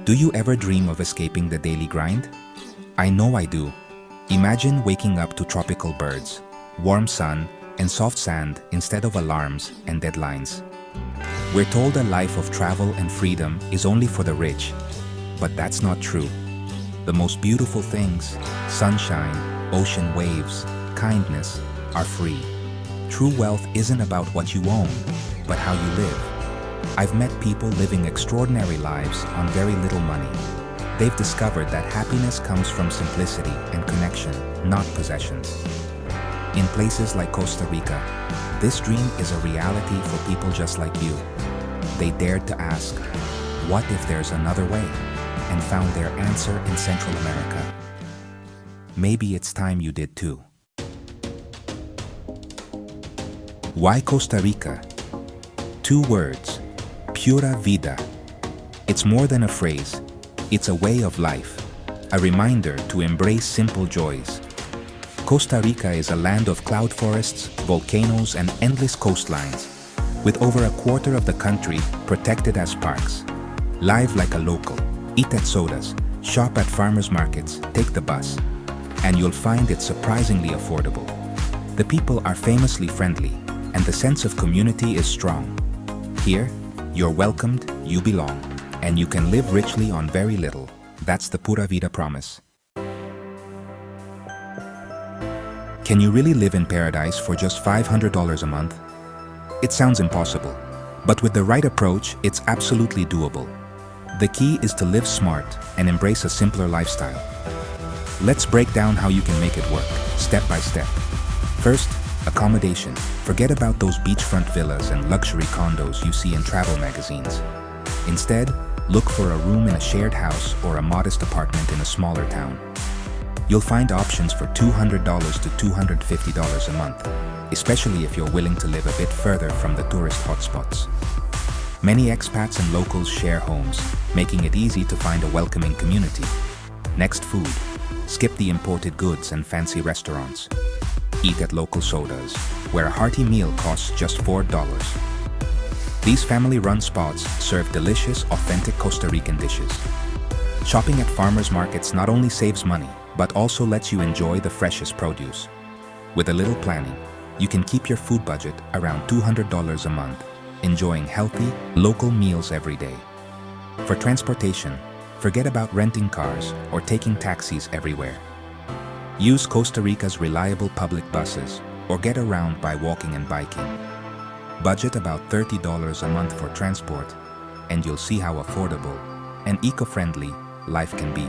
Do you ever dream of escaping the daily grind? I know I do. Imagine waking up to tropical birds, warm sun, and soft sand instead of alarms and deadlines. We're told a life of travel and freedom is only for the rich, but that's not true. The most beautiful things, sunshine, ocean waves, kindness, are free. True wealth isn't about what you own, but how you live. I've met people living extraordinary lives on very little money. They've discovered that happiness comes from simplicity and connection, not possessions. In places like Costa Rica, this dream is a reality for people just like you. They dared to ask, what if there's another way? And found their answer in Central America. Maybe it's time you did too. Why Costa Rica? 2 words, Pura Vida. It's more than a phrase, it's a way of life, a reminder to embrace simple joys. Costa Rica is a land of cloud forests, volcanoes, and endless coastlines, with over a quarter of the country protected as parks. Live like a local, eat at sodas, shop at farmers markets, take the bus, and you'll find it surprisingly affordable. The people are famously friendly, and the sense of community is strong. Here, you're welcomed, you belong, and you can live richly on very little. That's the Pura Vida promise. Can you really live in paradise for just $500 a month? It sounds impossible, but with the right approach, it's absolutely doable. The key is to live smart and embrace a simpler lifestyle. Let's break down how you can make it work, step by step. First, accommodation. Forget about those beachfront villas and luxury condos you see in travel magazines. Instead, look for a room in a shared house or a modest apartment in a smaller town. You'll find options for $200 to $250 a month, especially if you're willing to live a bit further from the tourist hotspots. Many expats and locals share homes, making it easy to find a welcoming community. Next, food. Skip the imported goods and fancy restaurants. Eat at local sodas, where a hearty meal costs just $4. These family-run spots serve delicious, authentic Costa Rican dishes. Shopping at farmers markets not only saves money, but also lets you enjoy the freshest produce. With a little planning, you can keep your food budget around $200 a month, enjoying healthy, local meals every day. For transportation, forget about renting cars or taking taxis everywhere. Use Costa Rica's reliable public buses or get around by walking and biking. Budget about $30 a month for transport, and you'll see how affordable and eco-friendly life can be.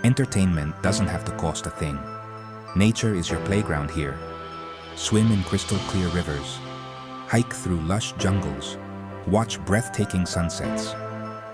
Entertainment doesn't have to cost a thing. Nature is your playground here. Swim in crystal-clear rivers, hike through lush jungles, watch breathtaking sunsets,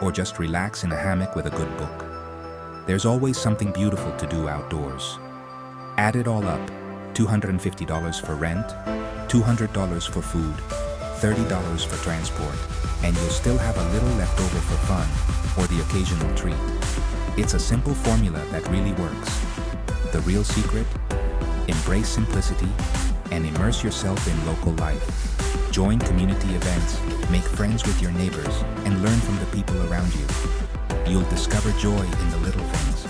or just relax in a hammock with a good book. There's always something beautiful to do outdoors. Add it all up, $250 for rent, $200 for food, $30 for transport, and you'll still have a little left over for fun or the occasional treat. It's a simple formula that really works. The real secret? Embrace simplicity and immerse yourself in local life. Join community events, make friends with your neighbors, and learn from the people around you. You'll discover joy in the little things.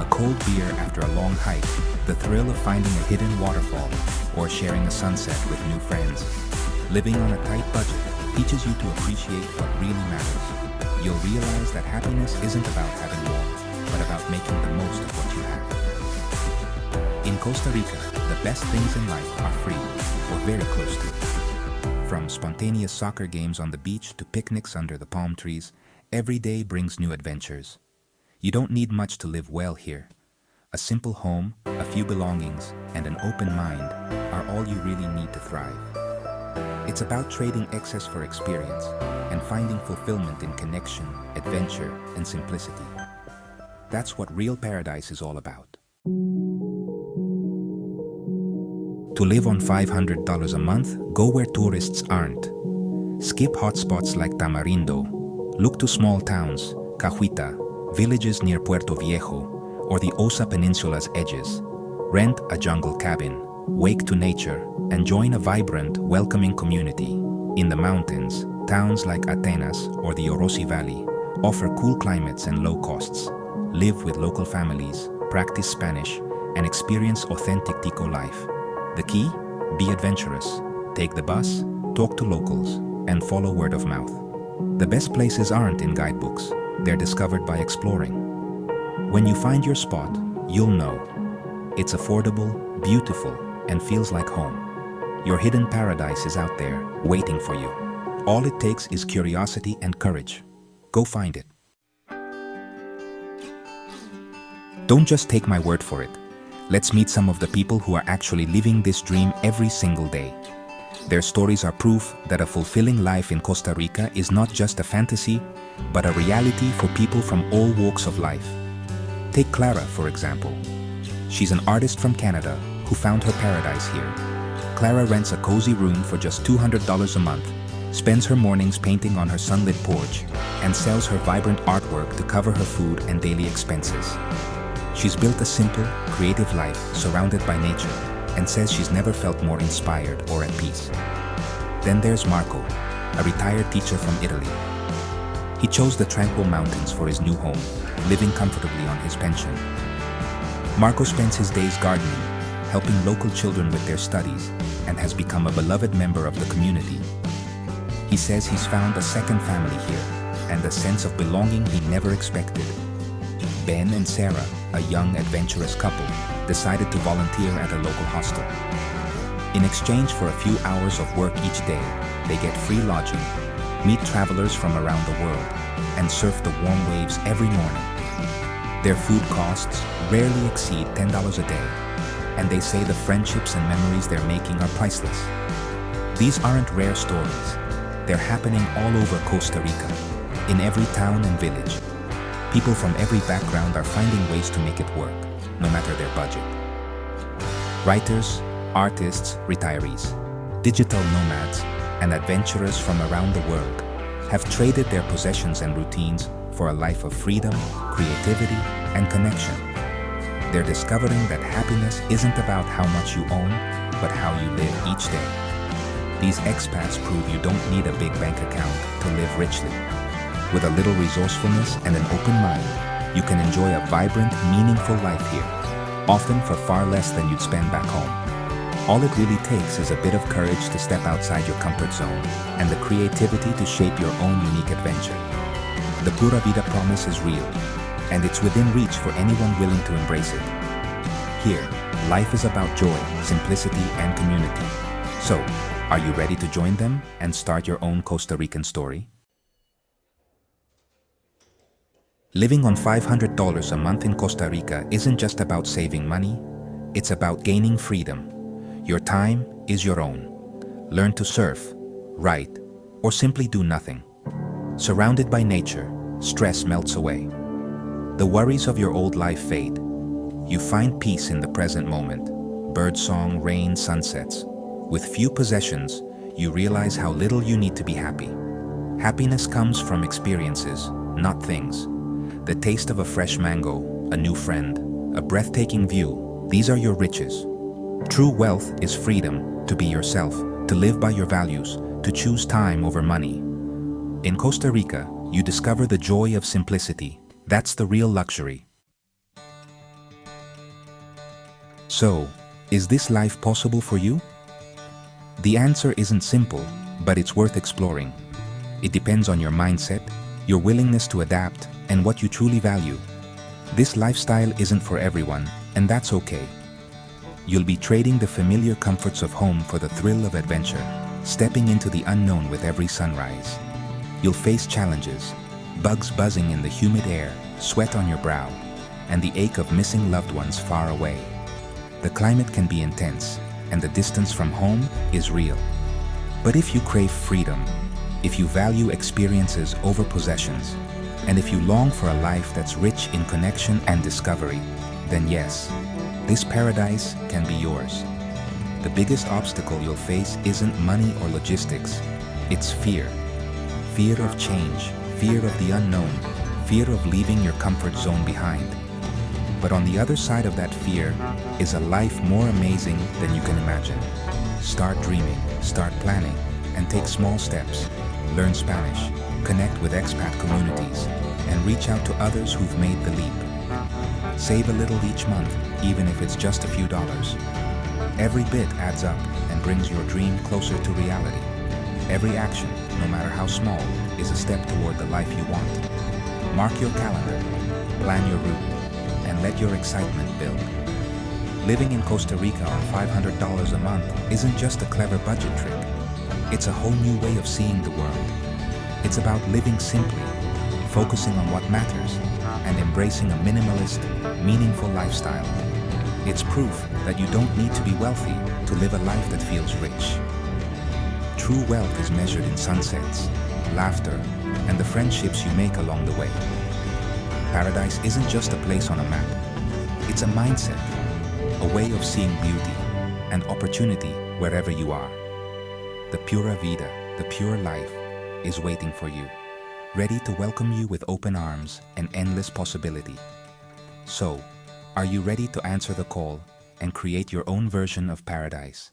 A cold beer after a long hike, the thrill of finding a hidden waterfall, or sharing a sunset with new friends. Living on a tight budget teaches you to appreciate what really matters. You'll realize that happiness isn't about having more, but about making the most of what you have. In Costa Rica, the best things in life are free, or very close to. From spontaneous soccer games on the beach to picnics under the palm trees, every day brings new adventures. You don't need much to live well here. A simple home, a few belongings, and an open mind are all you really need to thrive. It's about trading excess for experience and finding fulfillment in connection, adventure, and simplicity. That's what real paradise is all about. To live on $500 a month, go where tourists aren't. Skip hotspots like Tamarindo. Look to small towns, Cahuita, villages near Puerto Viejo, or the Osa Peninsula's edges. Rent a jungle cabin, wake to nature, and join a vibrant, welcoming community. In the mountains, towns like Atenas or the Orosi Valley Offer cool climates and low costs. Live with local families, practice Spanish, and experience authentic Tico life. The key? Be adventurous. Take the bus, talk to locals, and follow word of mouth. The best places aren't in guidebooks. They're discovered by exploring. When you find your spot, you'll know. It's affordable, beautiful, and feels like home. Your hidden paradise is out there, waiting for you. All it takes is curiosity and courage. Go find it. Don't just take my word for it. Let's meet some of the people who are actually living this dream every single day. Their stories are proof that a fulfilling life in Costa Rica is not just a fantasy, but a reality for people from all walks of life. Take Clara, for example. She's an artist from Canada who found her paradise here. Clara rents a cozy room for just $200 a month, spends her mornings painting on her sunlit porch, and sells her vibrant artwork to cover her food and daily expenses. She's built a simple, creative life surrounded by nature and says she's never felt more inspired or at peace. Then there's Marco, a retired teacher from Italy. He chose the tranquil mountains for his new home, living comfortably on his pension. Marco spends his days gardening, helping local children with their studies, and has become a beloved member of the community. He says he's found a second family here and a sense of belonging he never expected. Ben and Sarah, a young, adventurous couple, decided to volunteer at a local hostel. In exchange for a few hours of work each day, they get free lodging, meet travelers from around the world, and surf the warm waves every morning. Their food costs rarely exceed $10 a day, and they say the friendships and memories they're making are priceless. These aren't rare stories. They're happening all over Costa Rica, in every town and village. People from every background are finding ways to make it work, no matter their budget. Writers, artists, retirees, digital nomads, and adventurers from around the world have traded their possessions and routines for a life of freedom, creativity, and connection. They're discovering that happiness isn't about how much you own, but how you live each day. These expats prove you don't need a big bank account to live richly. With a little resourcefulness and an open mind, you can enjoy a vibrant, meaningful life here, often for far less than you'd spend back home. All it really takes is a bit of courage to step outside your comfort zone and the creativity to shape your own unique adventure. The Pura Vida promise is real, and it's within reach for anyone willing to embrace it. Here, life is about joy, simplicity, and community. So, are you ready to join them and start your own Costa Rican story? Living on $500 a month in Costa Rica isn't just about saving money, it's about gaining freedom. Your time is your own. Learn to surf, write, or simply do nothing. Surrounded by nature, stress melts away. The worries of your old life fade. You find peace in the present moment. Birdsong, rain, sunsets. With few possessions, you realize how little you need to be happy. Happiness comes from experiences, not things. The taste of a fresh mango, a new friend, a breathtaking view, these are your riches. True wealth is freedom to be yourself, to live by your values, to choose time over money. In Costa Rica, you discover the joy of simplicity. That's the real luxury. So, is this life possible for you? The answer isn't simple, but it's worth exploring. It depends on your mindset, your willingness to adapt, and what you truly value. This lifestyle isn't for everyone, and that's okay. You'll be trading the familiar comforts of home for the thrill of adventure, stepping into the unknown with every sunrise. You'll face challenges, bugs buzzing in the humid air, sweat on your brow, and the ache of missing loved ones far away. The climate can be intense, and the distance from home is real. But if you crave freedom, if you value experiences over possessions, and if you long for a life that's rich in connection and discovery, then yes, this paradise can be yours. The biggest obstacle you'll face isn't money or logistics, it's fear. Fear of change, fear of the unknown, fear of leaving your comfort zone behind. But on the other side of that fear is a life more amazing than you can imagine. Start dreaming, start planning, and take small steps. Learn Spanish, connect with expat communities, and reach out to others who've made the leap. Save a little each month, even if it's just a few dollars. Every bit adds up and brings your dream closer to reality. Every action, no matter how small, is a step toward the life you want. Mark your calendar, plan your route, and let your excitement build. Living in Costa Rica on $500 a month isn't just a clever budget trick. It's a whole new way of seeing the world. It's about living simply, focusing on what matters, and embracing a minimalist, meaningful lifestyle. It's proof that you don't need to be wealthy to live a life that feels rich. True wealth is measured in sunsets, laughter, and the friendships you make along the way. Paradise isn't just a place on a map. It's a mindset, a way of seeing beauty and opportunity wherever you are. The Pura Vida, the pure life, is waiting for you, ready to welcome you with open arms and endless possibility. So, are you ready to answer the call and create your own version of paradise?